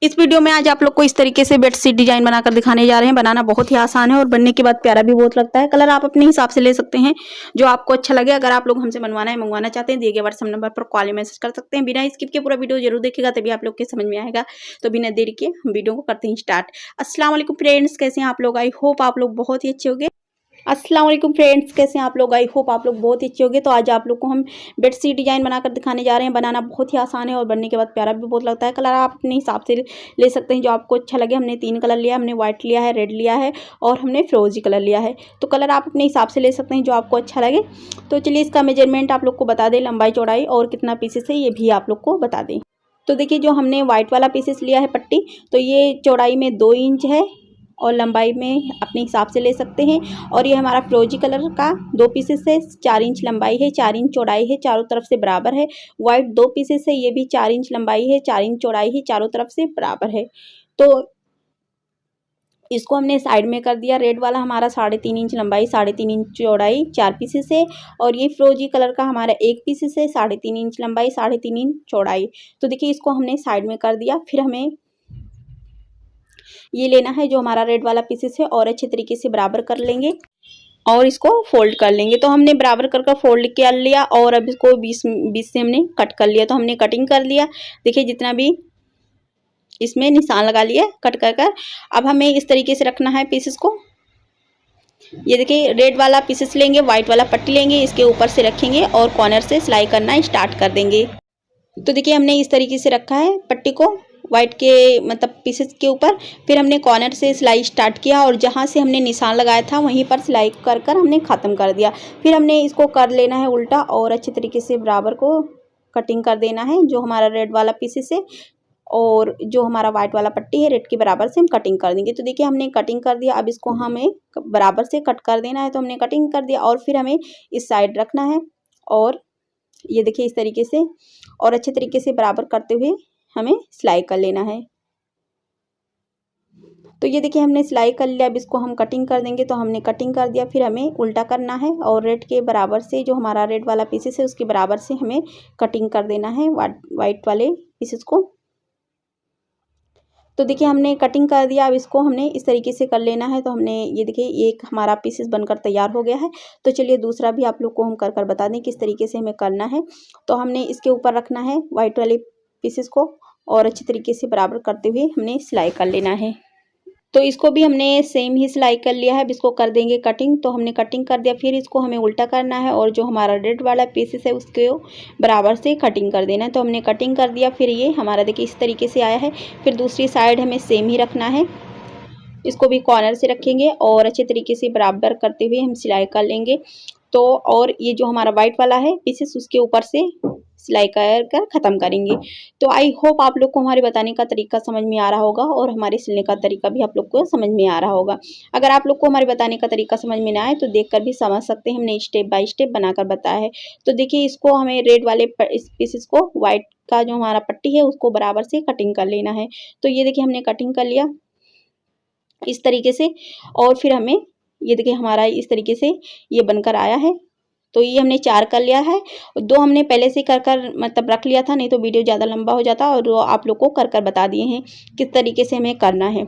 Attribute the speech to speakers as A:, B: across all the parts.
A: इस वीडियो में आज आप लोग को इस तरीके से बेडशीट डिजाइन बनाकर दिखाने जा रहे हैं। बनाना बहुत ही आसान है और बनने के बाद प्यारा भी बहुत लगता है। कलर आप अपने हिसाब से ले सकते हैं जो आपको अच्छा लगे। अगर आप लोग हमसे मंगवाना चाहते हैं, दिए गए व्हाट्सएप नंबर पर कॉल या मैसेज कर सकते हैं। बिना स्किप के पूरा वीडियो जरूर देखिएगा, तभी आप लोग के समझ में आएगा। तो बिना देरी के हम वीडियो को करते हैं स्टार्ट। अस्सलाम वालेकुम फ्रेंड्स, कैसे हैं आप लोग? आई होप आप लोग बहुत ही अच्छे होंगे। अस्सलाम वालेकुम फ्रेंड्स, कैसे हैं आप लोग? आई होप आप लोग बहुत ही अच्छे होंगे। तो आज आप लोग को हम बेडशीट डिजाइन बनाकर दिखाने जा रहे हैं। बनाना बहुत ही आसान है और बनने के बाद प्यारा भी बहुत लगता है। कलर आप अपने हिसाब से ले सकते हैं जो आपको अच्छा लगे। हमने 3 कलर लिया, हमने व्हाइट लिया है, रेड लिया है और हमने फिरोजी कलर लिया है। तो कलर आप अपने हिसाब से ले सकते हैं जो आपको अच्छा लगे। तो चलिए इसका मेजरमेंट आप लोग को बता दें, लंबाई चौड़ाई और कितना पीसेस है ये भी आप लोग को बता दें। तो देखिए, जो हमने व्हाइट वाला पीसेस लिया है पट्टी, तो ये चौड़ाई में 2 इंच है और लंबाई में अपने हिसाब से ले सकते हैं। और ये हमारा फिरोजी कलर का 2 पीसेस है, 4 इंच लंबाई है, 4 इंच चौड़ाई है, चारों तरफ से बराबर है। व्हाइट 2 पीसेस है, ये भी 4 इंच लंबाई है, 4 इंच चौड़ाई है, चारों तरफ से बराबर है। तो इसको हमने साइड में कर दिया। रेड वाला हमारा 3.5 इंच लंबाई, 3.5 इंच चौड़ाई, 4 पीसेस है। और ये फिरोजी कलर का हमारा 1 पीसेस है, 3.5 इंच लंबाई, 3.5 इंच चौड़ाई। तो देखिए, इसको हमने साइड में कर दिया। फिर हमें ये लेना है जो हमारा रेड वाला पीसेस है और अच्छे तरीके से बराबर कर लेंगे और इसको फोल्ड कर लेंगे। तो हमने बराबर कर फोल्ड कर लिया और अब इसको 20 से हमने कट कर लिया। तो हमने कटिंग कर लिया। देखिए, जितना भी इसमें निशान लगा लिया कट कर। अब हमें इस तरीके से रखना है पीसेस को। ये देखिए, रेड वाला पीसेस लेंगे, व्हाइट वाला पट्टी लेंगे, इसके ऊपर से रखेंगे और कॉर्नर से सिलाई करना स्टार्ट कर देंगे। तो देखिए, हमने इस तरीके से रखा है पट्टी को व्हाइट के मतलब पीसेस के ऊपर। फिर हमने कॉर्नर से सिलाई स्टार्ट किया और जहाँ से हमने निशान लगाया था वहीं पर सिलाई कर हमने ख़त्म कर दिया। फिर हमने इसको कर लेना है उल्टा और अच्छे तरीके से बराबर को कटिंग कर देना है। जो हमारा रेड वाला पीसेस है और जो हमारा व्हाइट वाला पट्टी है, रेड के बराबर से हम कटिंग कर देंगे। तो देखिए, हमने कटिंग कर दिया। अब इसको हमें बराबर से कट कर देना है। तो हमने कटिंग कर दिया और फिर हमें इस साइड रखना है और ये देखिए इस तरीके से और अच्छे तरीके से बराबर करते हुए हमें सिलाई कर लेना है। तो ये देखिए, हमने सिलाई कर लिया। अब इसको हम कटिंग कर देंगे। तो हमने कटिंग कर दिया। फिर हमें उल्टा करना है और रेड के बराबर से जो हमारा रेड वाला पीसेस है उसके बराबर से हमें कटिंग कर देना है व्हाइट वाले पीसेस को। तो देखिए, हमने कटिंग कर दिया। अब इसको हमने इस तरीके से कर लेना है। तो हमने ये देखिए, एक हमारा पीसेस बनकर तैयार हो गया है। तो चलिए दूसरा भी आप लोग को हम कर बता दें किस तरीके से हमें करना है। तो हमने इसके ऊपर रखना है व्हाइट वाले पीसेस को और अच्छे तरीके से बराबर करते हुए हमने सिलाई कर लेना है। तो इसको भी हमने सेम ही सिलाई कर लिया है। अब इसको कर देंगे कटिंग। तो हमने कटिंग कर दिया। फिर इसको हमें उल्टा करना है और जो हमारा रेड वाला पीसेस है उसके बराबर से कटिंग कर देना है। तो हमने कटिंग कर दिया। फिर ये हमारा देखिए इस तरीके से आया है। फिर दूसरी साइड हमें सेम ही रखना है। इसको भी कॉर्नर से रखेंगे और अच्छे तरीके से बराबर करते हुए हम सिलाई कर लेंगे। तो और ये जो हमारा व्हाइट वाला है पीसेस उसके ऊपर से सिलाई कर ख़त्म करेंगे। तो आई होप आप लोग को हमारे बताने का तरीका समझ में आ रहा होगा और हमारे सिलने का तरीका भी आप लोग को समझ में आ रहा होगा। अगर आप लोग को हमारे बताने का तरीका समझ में ना आए तो देखकर भी समझ सकते हैं। हमने स्टेप बाय स्टेप बनाकर बताया है। तो देखिए, इसको हमें रेड वाले इस पीसेस को व्हाइट का जो हमारा पट्टी है उसको बराबर से कटिंग कर लेना है। तो ये देखिए, हमने कटिंग कर लिया इस तरीके से और फिर हमें ये देखिए हमारा इस तरीके से ये बनकर आया है। तो ये हमने 4 कर लिया है। 2 हमने पहले से कर मतलब रख लिया था, नहीं तो वीडियो ज़्यादा लंबा हो जाता और आप लोग को कर बता दिए हैं किस तरीके से हमें करना है।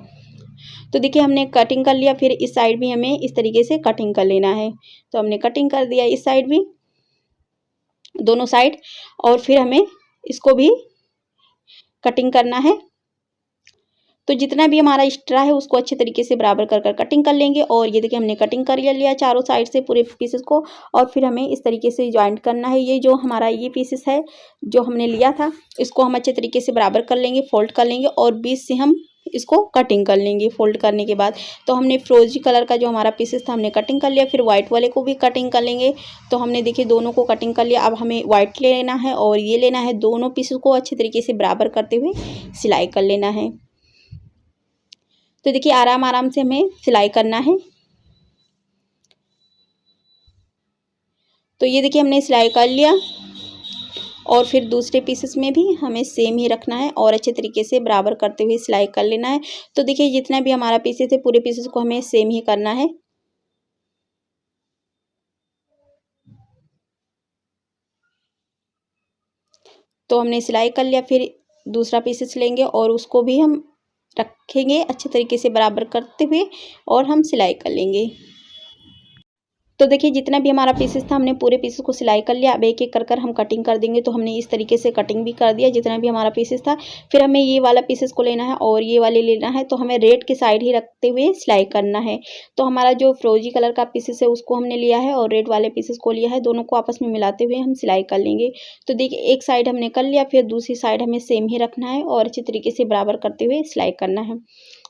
A: तो देखिए, हमने कटिंग कर लिया। फिर इस साइड भी हमें इस तरीके से कटिंग कर लेना है। तो हमने कटिंग कर दिया इस साइड भी, दोनों साइड, और फिर हमें इसको भी कटिंग करना है। तो जितना भी हमारा एक्स्ट्रा है उसको अच्छे तरीके से बराबर कर कटिंग कर लेंगे। और ये देखिए, हमने कटिंग कर लिया चारों साइड से पूरे पीसेस को और फिर हमें इस तरीके से जॉइंट करना है। ये जो हमारा ये पीसेस है जो हमने लिया था इसको हम अच्छे तरीके से बराबर कर लेंगे, फोल्ड कर लेंगे और बीच से हम इसको कटिंग कर लेंगे। फोल्ड करने के बाद तो हमने फिरोजी कलर का जो हमारा पीसेस था हमने कटिंग कर लिया। फिर व्हाइट वाले को भी कटिंग कर लेंगे। तो हमने देखिए दोनों को कटिंग कर लिया। अब हमें व्हाइट लेना है और ये लेना है। दोनों पीसेस को अच्छे तरीके से बराबर करते हुए सिलाई कर लेना है। तो देखिए, आराम आराम से हमें सिलाई करना है। तो ये देखिए, हमने सिलाई कर लिया और फिर दूसरे पीसेस में भी हमें सेम ही रखना है और अच्छे तरीके से बराबर करते हुए सिलाई कर लेना है। तो देखिए, जितना भी हमारा पीसेस है पूरे पीसेस को हमें सेम ही करना है। तो हमने सिलाई कर लिया। फिर दूसरा पीसेस लेंगे और उसको भी हम रखेंगे अच्छे तरीके से बराबर करते हुए और हम सिलाई कर लेंगे। तो देखिए जितना भी हमारा पीसेस था हमने पूरे पीसेस को सिलाई कर लिया। अब एक एक कर हम कटिंग कर देंगे। तो हमने इस तरीके से कटिंग भी कर दिया जितना भी हमारा पीसेस था। फिर हमें ये वाला पीसेस को लेना है और ये वाले लेना है। तो हमें रेड के साइड ही रखते हुए सिलाई करना है। तो हमारा जो फ्रोजी कलर का पीसेस है उसको हमने लिया है और रेड वाले पीसेस को लिया है। दोनों को आपस में मिलाते हुए हम सिलाई कर लेंगे। तो देखिए एक साइड हमने कर लिया, फिर दूसरी साइड हमें सेम ही रखना है और अच्छी तरीके से बराबर करते हुए सिलाई करना है।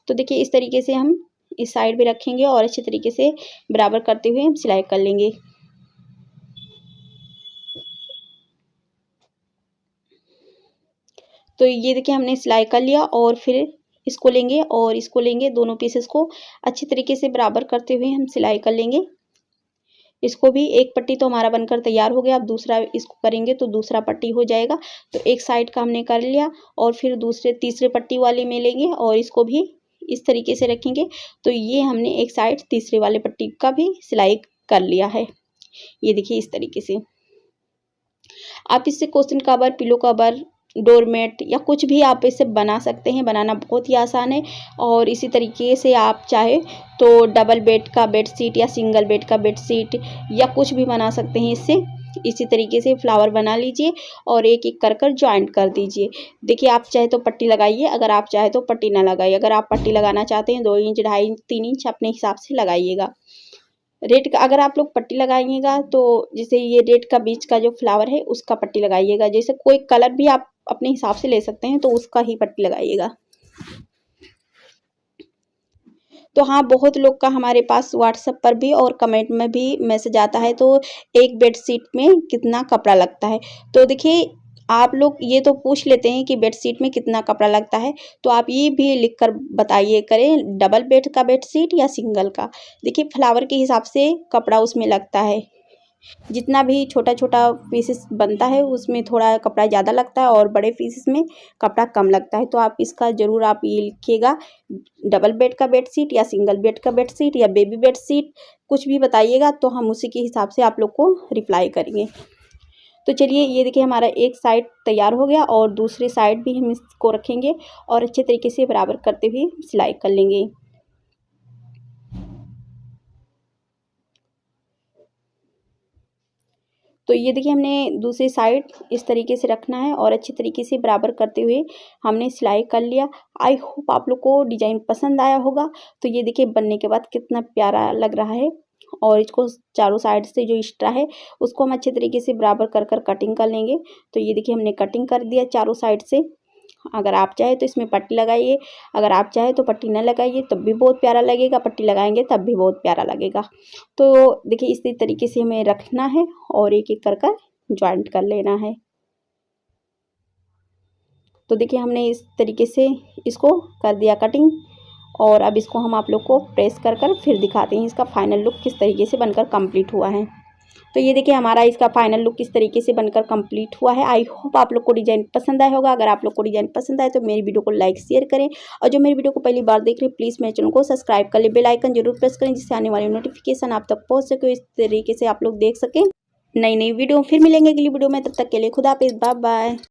A: तो देखिए इस तरीके से हम इस साइड भी रखेंगे और अच्छे तरीके से बराबर करते हुए हम सिलाई कर लेंगे। तो ये देखिए हमने सिलाई कर लिया और फिर इसको लेंगे और इसको लेंगे, दोनों पीसेस को अच्छी तरीके से बराबर करते हुए हम सिलाई कर लेंगे। इसको भी एक पट्टी तो हमारा बनकर तैयार हो गया। अब दूसरा इसको करेंगे तो दूसरा पट्टी हो जाएगा। तो एक साइड का हमने कर लिया और फिर दूसरे तीसरे पट्टी वाले में लेंगे और इसको भी इस तरीके से रखेंगे। तो ये हमने एक साइड तीसरे वाले पट्टी का भी सिलाई कर लिया है। ये देखिए इस तरीके से आप इससे question cover, pillow cover, doormat या कुछ भी आप इससे बना सकते हैं। बनाना बहुत ही आसान है। और इसी तरीके से आप चाहे तो डबल बेड का बेडशीट या सिंगल बेड का बेडशीट या कुछ भी बना सकते हैं इससे। इसी तरीके से फ्लावर बना लीजिए और एक एक कर ज्वाइंट कर दीजिए। देखिए आप चाहे तो पट्टी लगाइए, अगर आप चाहे तो पट्टी ना लगाइए। अगर आप पट्टी लगाना चाहते हैं 2 इंच, 2.5 इंच, 3 इंच अपने हिसाब से लगाइएगा। रेड का अगर आप लोग पट्टी लगाइएगा तो जैसे ये रेड का बीच का जो फ्लावर है उसका पट्टी लगाइएगा। जैसे कोई कलर भी आप अपने हिसाब से ले सकते हैं तो उसका ही पट्टी लगाइएगा। तो हाँ, बहुत लोग का हमारे पास व्हाट्सएप पर भी और कमेंट में भी मैसेज आता है तो एक बेडशीट में कितना कपड़ा लगता है। तो देखिए आप लोग ये तो पूछ लेते हैं कि बेडशीट में कितना कपड़ा लगता है, तो आप ये भी लिख कर बताइए करें डबल बेड का बेडशीट या सिंगल का। देखिए फ्लावर के हिसाब से कपड़ा उसमें लगता है। जितना भी छोटा छोटा पीसेस बनता है उसमें थोड़ा कपड़ा ज़्यादा लगता है और बड़े पीसेस में कपड़ा कम लगता है। तो आप इसका ज़रूर आप ये लिखिएगा, डबल बेड का बेडशीट या सिंगल बेड का बेडशीट या बेबी बेडशीट, कुछ भी बताइएगा तो हम उसी के हिसाब से आप लोग को रिप्लाई करेंगे। तो चलिए ये देखिए हमारा एक साइड तैयार हो गया और दूसरी साइड भी हम इसको रखेंगे और अच्छे तरीके से बराबर करते हुए सिलाई कर लेंगे। तो ये देखिए हमने दूसरी साइड इस तरीके से रखना है और अच्छी तरीके से बराबर करते हुए हमने सिलाई कर लिया। आई होप आप लोग को डिज़ाइन पसंद आया होगा। तो ये देखिए बनने के बाद कितना प्यारा लग रहा है। और इसको चारों साइड से जो एक्स्ट्रा है उसको हम अच्छे तरीके से बराबर कर कटिंग कर लेंगे। तो ये देखिए हमने कटिंग कर दिया चारों साइड से। अगर आप चाहे तो इसमें पट्टी लगाइए, अगर आप चाहे तो पट्टी न लगाइए तब भी बहुत प्यारा लगेगा, पट्टी लगाएंगे तब भी बहुत प्यारा लगेगा। तो देखिए इसी तरीके से हमें रखना है और एक एक कर ज्वाइंट कर लेना है। तो देखिए हमने इस तरीके से इसको कर दिया कटिंग और अब इसको हम आप लोग को प्रेस कर फिर दिखाते हैं इसका फाइनल लुक किस तरीके से बनकर कंप्लीट हुआ है। तो ये देखिए हमारा इसका फाइनल लुक किस तरीके से बनकर कंप्लीट हुआ है। आई होप आप लोग को डिज़ाइन पसंद आया होगा। अगर आप लोग को डिज़ाइन पसंद आए तो मेरी वीडियो को लाइक शेयर करें और जो मेरी वीडियो को पहली बार देख रहे हैं प्लीज़ मेरे चैनल को सब्सक्राइब कर ले, बेल आइकन जरूर प्रेस करें जिससे आने वाली नोटिफिकेशन आप तक पहुँच सके, इस तरीके से आप लोग देख सकें नई वीडियो। फिर मिलेंगे अगली वीडियो में, तब तक के लिए खुदा हाफिज़, बाय बाय।